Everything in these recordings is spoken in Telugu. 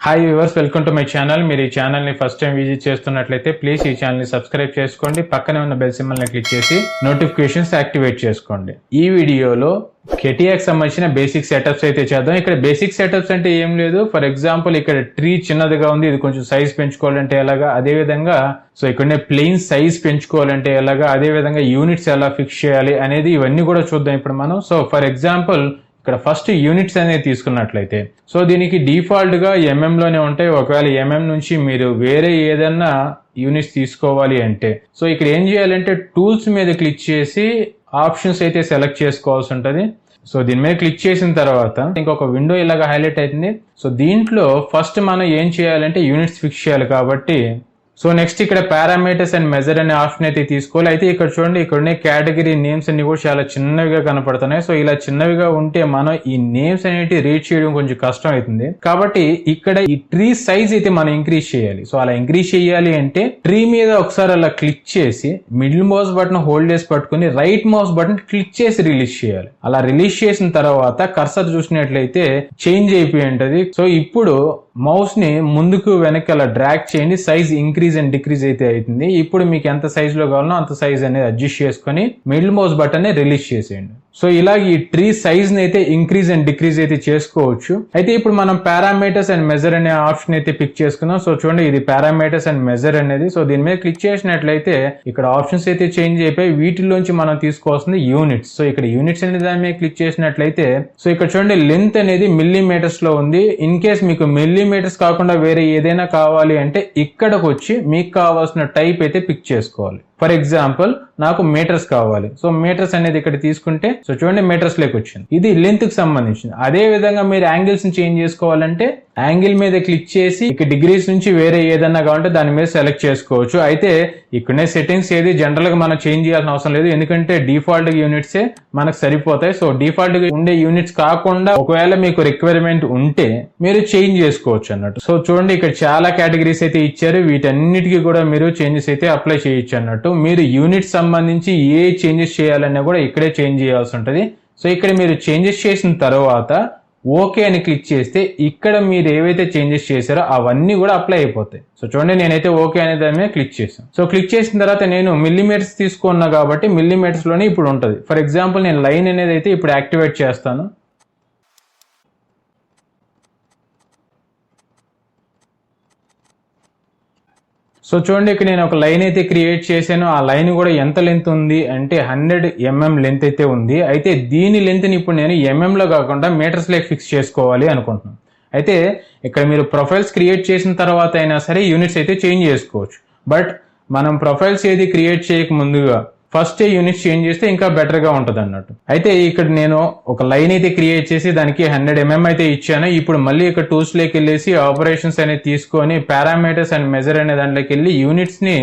Hi viewers, welcome to my channel. మీరు ఈ ఛానల్ని ఫస్ట్ టైం విజిట్ చేస్తున్నట్లయితే ప్లీజ్ ఈ ఛానల్ని సబ్స్క్రైబ్ చేసుకోండి. పక్కనే ఉన్న బెల్ సింబల్ని క్లిక్ చేసి నోటిఫికేషన్స్ యాక్టివేట్ చేసుకోండి. ఈ వీడియోలో కెటియాకి సంబంధించిన బేసిక్ సెటప్స్ అయితే చేద్దాం. ఇక్కడ బేసిక్ సెటప్స్ అంటే ఏం లేదు. ఫర్ ఎగ్జాంపుల్ ఇక్కడ ట్రీ చిన్నదిగా ఉంది, ఇది కొంచెం సైజ్ పెంచుకోవాలంటే ఎలాగా, అదే విధంగా సో ఇక్కడనే ప్లెయిన్ సైజ్ పెంచుకోవాలంటే ఎలాగా, అదే విధంగా యూనిట్స్ ఎలా ఫిక్స్ చేయాలి అనేది ఇవన్నీ కూడా చూద్దాం ఇప్పుడు మనం. సో ఫర్ ఎగ్జాంపుల్ ఇక్కడ ఫస్ట్ యూనిట్స్ అనేది తీసుకున్నట్లయితే సో దీనికి డిఫాల్ట్ గా ఎంఎం లోనే ఉంటాయి. ఒకవేళ ఎంఎం నుంచి మీరు వేరే ఏదన్నా యూనిట్స్ తీసుకోవాలి అంటే సో ఇక్కడ ఏం చేయాలంటే టూల్స్ మీద క్లిక్ చేసి ఆప్షన్స్ అయితే సెలెక్ట్ చేసుకోవాల్సి ఉంటుంది. సో దీని మీద క్లిక్ చేసిన తర్వాత ఇంకొక విండో ఇలాగా హైలైట్ అవుతుంది. సో దీంట్లో ఫస్ట్ మనం ఏం చేయాలంటే యూనిట్స్ ఫిక్స్ చేయాలి కాబట్టి సో నెక్స్ట్ ఇక్కడ పారామీటర్స్ అండ్ మెజర్ అనే ఆప్షన్ అయితే తీసుకోవాలి. అయితే ఇక్కడ చూడండి, ఇక్కడ కేటగిరీ నేమ్స్ అన్ని కూడా చాలా చిన్నవిగా కనపడుతున్నాయి. సో ఇలా చిన్నవిగా ఉంటే మనం ఈ నేమ్స్ అనేవి రీడ్ చేయడం కొంచెం కష్టం అవుతుంది. కాబట్టి ఇక్కడ ఈ ట్రీ సైజ్ అయితే మనం ఇంక్రీజ్ చేయాలి. సో అలా ఇంక్రీజ్ చేయాలి అంటే ట్రీ మీద ఒకసారి అలా క్లిక్ చేసి మిడిల్ మౌస్ బటన్ హోల్డ్ చేసి పట్టుకుని రైట్ మౌస్ బటన్ క్లిక్ చేసి రిలీజ్ చేయాలి. అలా రిలీజ్ చేసిన తర్వాత కర్సర్ చూసినట్లయితే చేంజ్ అయిపోయి ఉంటది. సో ఇప్పుడు మౌస్ ని ముందుకు వెనక్కి అలా డ్రాగ్ చేయండి, సైజ్ ఇంక్రీజ్ అండ్ డిక్రీజ్ అయితే అవుతుంది. ఇప్పుడు మీకు ఎంత సైజ్ లో కావాలో అంత సైజ్ అనేది అడ్జస్ట్ చేసుకుని మిడిల్ మౌస్ బటన్ ని రిలీజ్ చేసేయండి. సో ఇలా ఈ ట్రీ సైజ్ ని అయితే ఇంక్రీజ్ అండ్ డిక్రీజ్ అయితే చేసుకోవచ్చు. అయితే ఇప్పుడు మనం పారామీటర్స్ అండ్ మెజర్ అనే ఆప్షన్ అయితే పిక్ చేసుకుందాం. సో చూడండి, ఇది పారామీటర్స్ అండ్ మెజర్ అనేది. సో దీని మీద క్లిక్ చేసినట్లయితే ఇక్కడ ఆప్షన్స్ అయితే చేంజ్ అయిపోయి వీటిలోంచి మనం తీసుకోవాల్సింది యూనిట్స్. సో ఇక్కడ యూనిట్స్ అనే దాని మీద క్లిక్ చేసినట్లయితే సో ఇక్కడ చూడండి, లెంత్ అనేది మిల్లీమీటర్స్ లో ఉంది. ఇన్ కేస్ మీకు మిల్లీమీటర్స్ కాకుండా వేరే ఏదైనా కావాలి అంటే ఇక్కడకు వచ్చి మీకు కావాల్సిన టైప్ అయితే పిక్ చేసుకోవాలి. ఫర్ ఎగ్జాంపుల్ నాకు మీటర్స్ కావాలి. సో మీటర్స్ అనేది ఇక్కడ తీసుకుంటే సో చూడండి మీటర్స్ లేక వచ్చింది. ఇది లెంత్ కి సంబంధించింది. అదే విధంగా మీరు యాంగిల్స్ ని చేంజ్ చేసుకోవాలంటే యాంగిల్ మీద క్లిక్ చేసి ఇక డిగ్రీస్ నుంచి వేరే ఏదన్నా కావాలంటే దాని మీద సెలెక్ట్ చేసుకోవచ్చు. అయితే ఇక్కడనే సెట్టింగ్స్ ఏది జనరల్ గా మనం చేంజ్ చేయాల్సిన అవసరం లేదు, ఎందుకంటే డిఫాల్ట్ యూనిట్స్ మనకు సరిపోతాయి. సో డిఫాల్ట్ గా ఉండే యూనిట్స్ కాకుండా ఒకవేళ మీకు రిక్వైర్మెంట్ ఉంటే మీరు చేంజ్ చేసుకోవచ్చు అన్నట్టు. సో చూడండి, ఇక్కడ చాలా కేటగిరీస్ అయితే ఇచ్చారు. వీటన్నిటికీ కూడా మీరు చేంజెస్ అయితే అప్లై చేయొచ్చు అన్నట్టు. మీరు యూనిట్ సంబంధించి ఏ చేంజెస్ చేయాలన్నా కూడా ఇక్కడే చేంజ్ చేయాల్సి ఉంటుంది. సో ఇక్కడ మీరు చేంజెస్ చేసిన తర్వాత ఓకే అని క్లిక్ చేస్తే ఇక్కడ మీరు ఏవైతే చేంజెస్ చేశారో అవన్నీ కూడా అప్లై అయిపోతాయి. సో చూడండి, నేనైతే ఓకే అనే దాని మీద క్లిక్ చేశాను. సో క్లిక్ చేసిన తర్వాత నేను మిల్లీమీటర్స్ తీసుకున్నా కాబట్టి మిల్లీమీటర్స్ లోనే ఇప్పుడు ఉంటుంది. ఫర్ ఎగ్జాంపుల్ నేను లైన్ అనేది అయితే ఇప్పుడు యాక్టివేట్ చేస్తాను. సో చూడండి, ఇక్కడ నేను ఒక లైన్ అయితే క్రియేట్ చేశాను. ఆ లైన్ కూడా ఎంత లెంత్ ఉంది అంటే 100 mm లెంత్ అయితే ఉంది. అయితే దీని లెంత్ ని ఇప్పుడు నేను ఎంఎం లో కాకుండా మీటర్స్ లో ఫిక్స్ చేసుకోవాలి అనుకుంటున్నాను. అయితే ఇక్కడ మీరు ప్రొఫైల్స్ క్రియేట్ చేసిన తర్వాత అయినా సరే యూనిట్స్ అయితే చేంజ్ చేసుకోవచ్చు. బట్ మనం ప్రొఫైల్స్ ఏది క్రియేట్ చేయక ముందుగా ఫస్ట్ యూనిట్స్ చేంజ్ చేస్తే ఇంకా బెటర్ గా ఉంటది అన్నట్టు. అయితే ఇక్కడ నేను ఒక లైన్ అయితే క్రియేట్ చేసి దానికి 100 mm అయితే ఇచ్చాను. ఇప్పుడు మళ్ళీ ఇక్కడ టూల్స్ లోకి వెళ్ళేసి ఆపరేషన్స్ అనేది తీసుకొని పారామీటర్స్ అండ్ మెజర్ అనే దాంట్లోకి వెళ్ళి యూనిట్స్ ని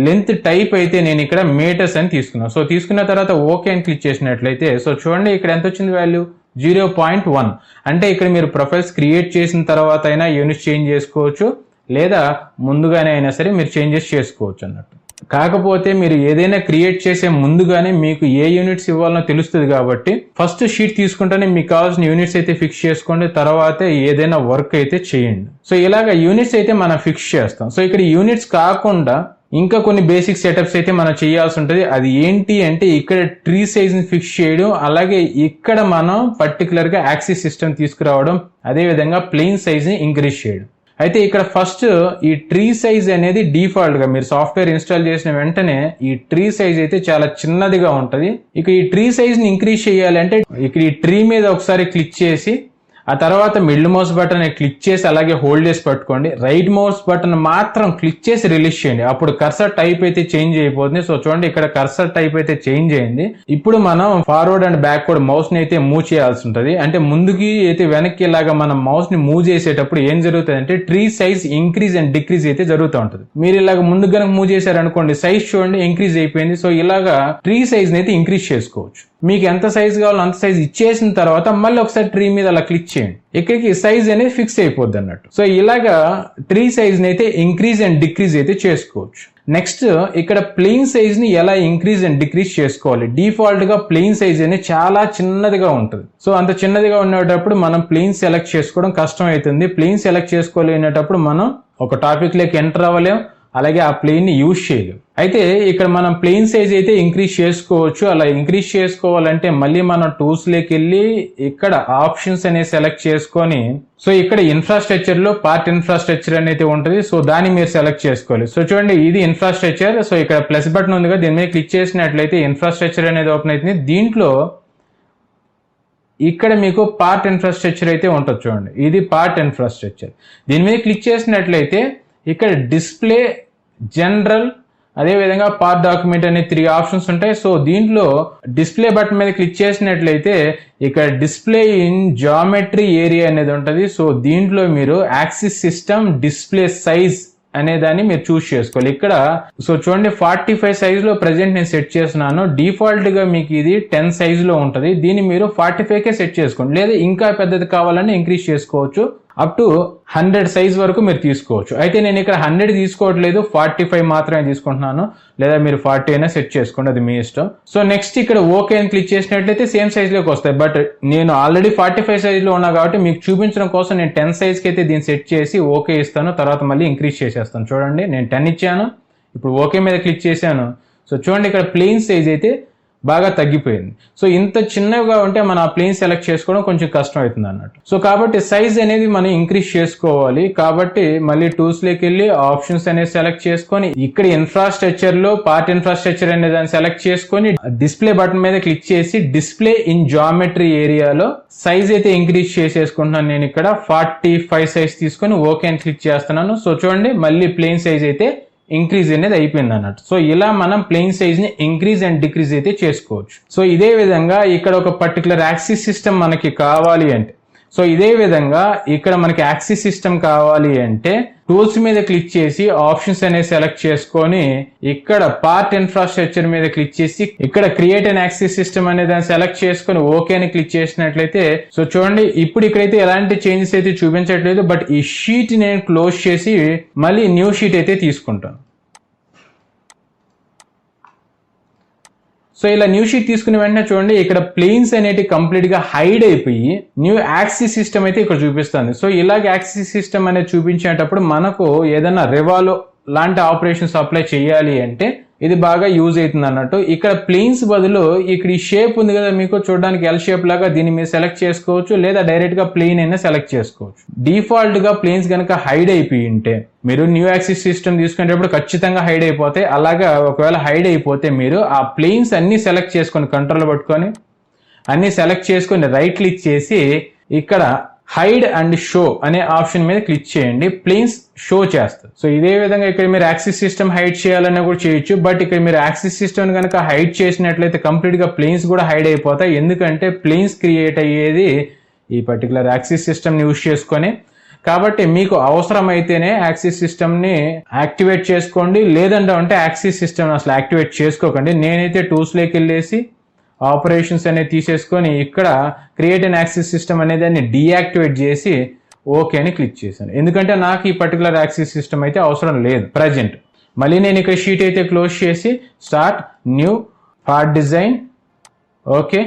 లెంత్ టైప్ అయితే నేను ఇక్కడ మీటర్స్ అని తీసుకున్నాను. సో తీసుకున్న తర్వాత ఓకే అని క్లిక్ చేసినట్లయితే సో చూడండి, ఇక్కడ ఎంత వచ్చింది వాల్యూ 0.1. అంటే ఇక్కడ మీరు ప్రొఫైల్స్ క్రియేట్ చేసిన తర్వాత అయినా యూనిట్స్ చేంజ్ చేసుకోవచ్చు, లేదా ముందుగానే అయినా సరే మీరు చేంజెస్ చేసుకోవచ్చు అన్నట్టు. కాకపోతే మీరు ఏదైనా క్రియేట్ చేసే ముందుగానే మీకు ఏ యూనిట్స్ ఇవ్వాలనో తెలుస్తుంది కాబట్టి ఫస్ట్ షీట్ తీసుకుంటేనే మీకు కావాల్సిన యూనిట్స్ అయితే ఫిక్స్ చేసుకోండి, తర్వాత ఏదైనా వర్క్ అయితే చేయండి. సో ఇలాగ యూనిట్స్ అయితే మనం ఫిక్స్ చేస్తాం. సో ఇక్కడ యూనిట్స్ కాకుండా ఇంకా కొన్ని బేసిక్ సెటప్స్ అయితే మనం చేయాల్సి ఉంటుంది. అది ఏంటి అంటే ఇక్కడ ట్రీ సైజ్ ని ఫిక్స్ చేయడం, అలాగే ఇక్కడ మనం పర్టికులర్ గా యాక్సిస్ సిస్టమ్ తీసుకురావడం, అదే విధంగా ప్లెయిన్ సైజ్ ని ఇంక్రీజ్ చేయడం. అయితే ఇక్కడ ఫస్ట్ ఈ ట్రీ సైజ్ అనేది డిఫాల్ట్ గా మీరు సాఫ్ట్వేర్ ఇన్స్టాల్ చేసిన వెంటనే ఈ ట్రీ సైజ్ అయితే చాలా చిన్నదిగా ఉంటది. ఇక ఈ ట్రీ సైజ్ ని ఇంక్రీజ్ చేయాలి అంటే ఇక్కడ ఈ ట్రీ మీద ఒకసారి క్లిక్ చేసి ఆ తర్వాత మిడిల్ మౌస్ బటన్ క్లిక్ చేసి అలాగే హోల్డ్ చేసి పట్టుకోండి. రైట్ మౌస్ బటన్ మాత్రం క్లిక్ చేసి రిలీజ్ చేయండి. అప్పుడు కర్సర్ టైప్ అయితే చేంజ్ అయిపోతుంది. సో చూడండి, ఇక్కడ కర్సర్ టైప్ అయితే చేంజ్ అయింది. ఇప్పుడు మనం ఫార్వర్డ్ అండ్ బ్యాక్వర్డ్ మౌస్ ని అయితే మూవ్ చేయాల్సి ఉంటుంది. అంటే ముందుకి అయితే వెనక్కి ఇలాగా మనం మౌస్ ని మూవ్ చేసేటప్పుడు ఏం జరుగుతుంది అంటే tree size increase and decrease అయితే జరుగుతూ ఉంటుంది. మీరు ఇలాగ ముందుకు కనుక మూవ్ చేశారనుకోండి, సైజ్ చూడండి ఇంక్రీజ్ అయిపోయింది. సో ఇలాగా ట్రీ సైజ్ ని అయితే ఇంక్రీజ్ చేసుకోవచ్చు. మీకు ఎంత సైజ్ కావాలో అంత సైజ్ ఇచ్చేసిన తర్వాత మళ్ళీ ఒకసారి ట్రీ మీద అలా క్లిక్ చేయండి. ఇక్కడికి సైజ్ అనేది ఫిక్స్ అయిపోద్ది అన్నట్టు. సో ఇలాగా ట్రీ సైజ్ ని అయితే ఇంక్రీజ్ అండ్ డిక్రీజ్ అయితే చేసుకోవచ్చు. నెక్స్ట్ ఇక్కడ ప్లెయిన్ సైజ్ ని ఎలా ఇంక్రీజ్ అండ్ డిక్రీజ్ చేసుకోవాలి. డిఫాల్ట్ గా ప్లెయిన్ సైజ్ అనేది చాలా చిన్నదిగా ఉంటుంది. సో అంత చిన్నదిగా ఉండేటప్పుడు మనం ప్లెయిన్ సెలెక్ట్ చేసుకోవడం కష్టం అవుతుంది. ప్లెయిన్ సెలెక్ట్ చేసుకోలేనప్పుడు మనం ఒక టాపిక్ లోకి ఎంటర్ అవ్వలేం, అలాగే ఆ ప్లెయిన్ ని యూజ్ చేయలేం. అయితే ఇక్కడ మనం ప్లెయిన్ సైజ్ అయితే ఇంక్రీజ్ చేసుకోవచ్చు. అలా ఇంక్రీజ్ చేసుకోవాలంటే మళ్ళీ మనం టూల్స్ లోకి వెళ్ళి ఇక్కడ ఆప్షన్స్ అనేది సెలెక్ట్ చేసుకొని, సో ఇక్కడ ఇన్ఫ్రాస్ట్రక్చర్ లో పార్ట్ ఇన్ఫ్రాస్ట్రక్చర్ అనేది ఉంటుంది. సో దాన్ని మీరు సెలెక్ట్ చేసుకోవాలి. సో చూడండి ఇది ఇన్ఫ్రాస్ట్రక్చర్. సో ఇక్కడ ప్లస్ బటన్ ఉంది కదా, దీని మీద క్లిక్ చేసినట్లయితే ఇన్ఫ్రాస్ట్రక్చర్ అనేది ఓపెన్ అవుతుంది. దీంట్లో ఇక్కడ మీకు పార్ట్ ఇన్ఫ్రాస్ట్రక్చర్ అయితే ఉంటుంది. చూడండి ఇది పార్ట్ ఇన్ఫ్రాస్ట్రక్చర్. దీని మీద క్లిక్ చేసినట్లయితే ఇక్కడ డిస్ప్లే, జనరల్, అదేవిధంగా పార్ట్ డాక్యుమెంట్ అనే 3 ఆప్షన్స్ ఉంటాయి. సో దీంట్లో డిస్ప్లే బటన్ మీద క్లిక్ చేసినట్లయితే ఇక్కడ డిస్ప్లే ఇన్ జామెట్రీ ఏరియా అనేది ఉంటుంది. సో దీంట్లో మీరు యాక్సిస్ సిస్టమ్ డిస్ప్లే సైజ్ అనే దాన్ని మీరు చూస్ చేసుకోవాలి. ఇక్కడ సో చూడండి 45 సైజ్ లో ప్రెసెంట్ నేను సెట్ చేస్తున్నాను. డిఫాల్ట్ గా మీకు ఇది 10 సైజ్ లో ఉంటుంది. దీన్ని మీరు 45కే సెట్ చేసుకోండి, లేదా ఇంకా పెద్దది కావాలని ఇంక్రీజ్ చేసుకోవచ్చు. అప్ టు 100 సైజ్ వరకు మీరు తీసుకోవచ్చు. అయితే నేను ఇక్కడ 100 తీసుకోవట్లేదు, 45 మాత్రమే తీసుకుంటున్నాను. లేదా మీరు 40 అయినా సెట్ చేసుకోండి, అది మీ ఇష్టం. సో నెక్స్ట్ ఇక్కడ ఓకే అని క్లిక్ చేసినట్లయితే సేమ్ సైజ్ లోకి వస్తాయి. బట్ నేను ఆల్రెడీ 45 సైజ్ లో ఉన్నా కాబట్టి మీకు చూపించడం కోసం నేను 10 సైజ్ కి అయితే దీన్ని సెట్ చేసి ఓకే ఇస్తాను. తర్వాత మళ్ళీ ఇంక్రీజ్ చేసేస్తాను. చూడండి నేను 10 ఇచ్చాను, ఇప్పుడు ఓకే మీద క్లిక్ చేశాను. సో చూడండి ఇక్కడ ప్లెయిన్ సైజ్ అయితే బాగా తగ్గిపోయింది. సో ఇంత చిన్నగా ఉంటే మనం ఆ ప్లేన్ సెలెక్ట్ చేసుకోవడం కొంచెం కష్టం అవుతుంది అన్నట్టు. సో కాబట్టి సైజ్ అనేది మనం ఇంక్రీజ్ చేసుకోవాలి. కాబట్టి మళ్ళీ టూల్స్ లోకి వెళ్ళి ఆప్షన్స్ అనేది సెలెక్ట్ చేసుకొని ఇక్కడ ఇన్ఫ్రాస్ట్రక్చర్ లో పార్ట్ ఇన్ఫ్రాస్ట్రక్చర్ అనే దాన్ని సెలెక్ట్ చేసుకొని డిస్ప్లే బటన్ మీద క్లిక్ చేసి డిస్ప్లే ఇన్ జామెట్రీ ఏరియాలో సైజ్ అయితే ఇంక్రీజ్ చేసేసుకుంటున్నాను. నేను ఇక్కడ 45 సైజ్ తీసుకొని ఓకే అని క్లిక్ చేస్తున్నాను. సో చూడండి మళ్ళీ ప్లేన్ సైజ్ అయితే ఇంక్రీజ్ అనేది అయిపోయింది అన్నట్టు. సో ఇలా మనం ప్లెయిన్ సైజ్ ని ఇంక్రీజ్ అండ్ డిక్రీజ్ అయితే చేసుకోవచ్చు. సో ఇదే విధంగా ఇక్కడ ఒక పర్టికులర్ యాక్సిస్ సిస్టమ్ మనకి కావాలి అంటే, సో ఇదే విధంగా ఇక్కడ మనకి యాక్సిస్ సిస్టమ్ కావాలి అంటే టూల్స్ మీద క్లిక్ చేసి ఆప్షన్స్ అనేది సెలెక్ట్ చేసుకొని ఇక్కడ పార్ట్ ఇన్ఫ్రాస్ట్రక్చర్ మీద క్లిక్ చేసి ఇక్కడ క్రియేట్ అండ్ యాక్సిస్ సిస్టమ్ అనే దాన్ని సెలెక్ట్ చేసుకొని ఓకే అని క్లిక్ చేసినట్లయితే సో చూడండి ఇప్పుడు ఇక్కడైతే ఎలాంటి చేంజెస్ అయితే చూపించట్లేదు. బట్ ఈ షీట్ నేను క్లోజ్ చేసి మళ్ళీ న్యూ షీట్ అయితే తీసుకుంటాను. సో ఇలా న్యూ షీట్ తీసుకునే వెంటనే చూడండి ఇక్కడ ప్లేన్స్ అనేవి కంప్లీట్ గా హైడ్ అయిపోయి న్యూ యాక్సిస్ సిస్టమ్ అయితే ఇక్కడ చూపిస్తుంది. సో ఇలాగ యాక్సిస్ సిస్టమ్ అనేది చూపించేటప్పుడు మనకు ఏదైనా రివాలో లాంటి ఆపరేషన్స్ అప్లై చేయాలి అంటే ఇది బాగా యూజ్ అవుతుంది అన్నట్టు. ఇక్కడ ప్లేన్స్ బదులు ఇక్కడ ఈ షేప్ ఉంది కదా మీకు చూడడానికి ఎల్ షేప్ లాగా, దీన్ని మీరు సెలెక్ట్ చేసుకోవచ్చు, లేదా డైరెక్ట్ గా ప్లేన్ అయినా సెలెక్ట్ చేసుకోవచ్చు. డిఫాల్ట్ గా ప్లేన్స్ కనుక హైడ్ అయిపోయి ఉంటే మీరు న్యూ యాక్సిస్ సిస్టమ్ తీసుకునేటప్పుడు ఖచ్చితంగా హైడ్ అయిపోతాయి. అలాగా ఒకవేళ హైడ్ అయిపోతే మీరు ఆ ప్లేన్స్ అన్ని సెలెక్ట్ చేసుకొని కంట్రోల్ పట్టుకొని అన్ని సెలెక్ట్ చేసుకొని రైట్ క్లిక్ చేసి ఇక్కడ హైడ్ అండ్ షో అనే ఆప్షన్ మీద క్లిక్ చేయండి. ప్లేన్స్ షో చేస్తుంది. సో ఇదే విధంగా ఇక్కడ మీరు యాక్సిస్ సిస్టమ్ హైడ్ చేయాలన్నా కూడా చేయొచ్చు. బట్ ఇక్కడ మీరు యాక్సిస్ సిస్టమ్ కనుక హైడ్ చేసినట్లయితే కంప్లీట్ గా ప్లేన్స్ కూడా హైడ్ అయిపోతాయి. ఎందుకంటే ప్లేన్స్ క్రియేట్ అయ్యేది ఈ పర్టికులర్ యాక్సిస్ సిస్టమ్ యూజ్ చేసుకొని. కాబట్టి మీకు అవసరమైతేనే యాక్సిస్ సిస్టమ్ ని యాక్టివేట్ చేసుకోండి, లేదంటే యాక్సిస్ సిస్టమ్ అసలు యాక్టివేట్ చేసుకోకండి. నేనైతే టూల్స్ లోకి వెళ్ళేసి ఆపరేషన్స్ అనేది తీసేసుకొని ఇక్కడ క్రియేట్ అండ్ యాక్సిస్ సిస్టమ్ అనేది దాన్ని డీయాక్టివేట్ చేసి ఓకే అని క్లిక్ చేశాను. ఎందుకంటే నాకు ఈ పర్టికులర్ యాక్సిస్ సిస్టమ్ అయితే అవసరం లేదు ప్రజెంట్. మళ్ళీ నేను ఇక్కడ షీట్ అయితే క్లోజ్ చేసి start new part design okay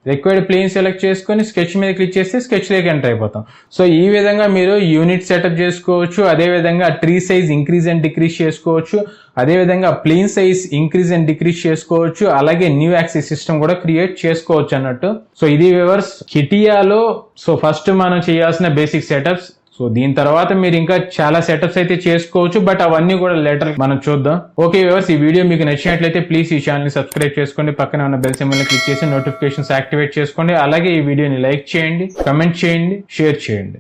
required plane select చేసుకొని స్కెచ్ మీద క్లిక్ చేస్తే స్కెచ్ లోకి ఎంటర్ అయిపోతాం. సో ఈ విధంగా మీరు యూనిట్ సెటప్ చేసుకోవచ్చు. అదేవిధంగా tree size increase and decrease చేసుకోవచ్చు. అదేవిధంగా plane size increase and decrease చేసుకోవచ్చు. అలాగే న్యూ యాక్సిస్ సిస్టమ్ కూడా క్రియేట్ చేసుకోవచ్చు అన్నట్టు. సో ఇది వ్యూవర్స్ కిటియాలో సో ఫస్ట్ మనం చేయాల్సిన బేసిక్ సెటప్స్. సో దీని తర్వాత మీరు ఇంకా చాలా సెటప్స్ అయితే చేసుకోవచ్చు. బట్ అవన్నీ కూడా లేటర్ మనం చూద్దాం. ఓకే వ్యూవర్స్, ఈ వీడియో మీకు నచ్చినట్లయితే ప్లీజ్ ఈ ఛానల్ ని సబ్స్క్రైబ్ చేసుకోండి. పక్కన ఉన్న బెల్ సింబల్ ని క్లిక్ చేసి నోటిఫికేషన్స్ యాక్టివేట్ చేసుకోండి. అలాగే ఈ వీడియోని లైక్ చేయండి, కమెంట్ చేయండి, షేర్ చేయండి.